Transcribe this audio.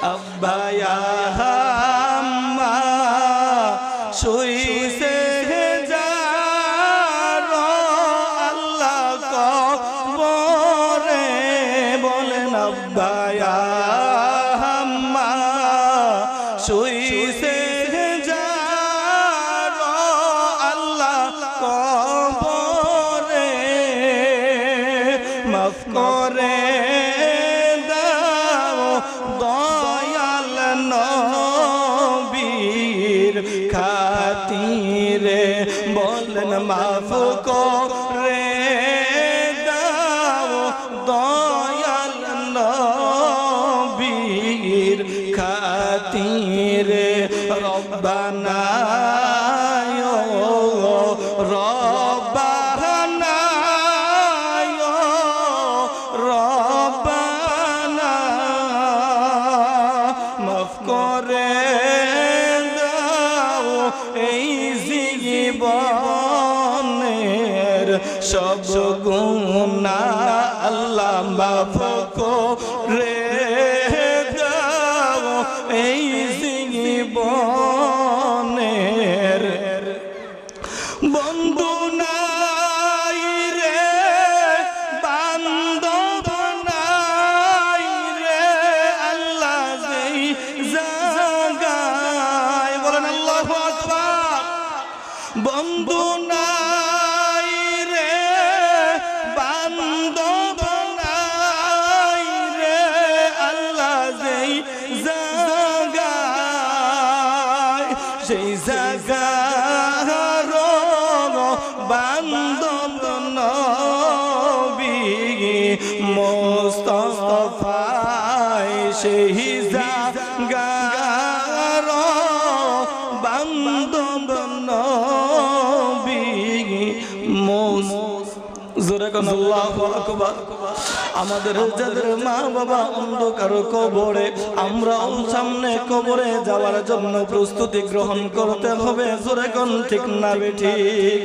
আব্বা ইয়া আম্মা শুইছে যারো আল্লাহ কবরে বলেন আব্বা ইয়া আম্মা শুইছে যারো আল্লাহ কবরে মাফ করে দাও দয়াল নবীর খাতিরে বলেন মাফ করে দাও দয়াল নবীর খাতিরে রব্বানা রব্বানা রব্বানা মাফ করে দাও এই জীবনের সব গুনাহ আল্লাহ মাফ করে দাও এই জীবনের বন্ধু নাই রে বান্ধব নাই রে আল্লাহ যেই জায়গায় বলেন আল্লাহু আকবার বন্ধু নাই রে বান্ধব নাই রে আল্লাহ যেই জায়গায় সেই জায়গার বান্ধব নবী মুস্তাফায় সেই জায়গার বান্ধব নবী জোরে কোন আল্লাহু আকবার আমাদের যাদের মা বাবা অন্ধকার কবরে আমরাও সামনে কবরে যাওয়ার জন্য প্রস্তুতি গ্রহণ করতে হবে জোরে কোন ঠিক না বেঠিক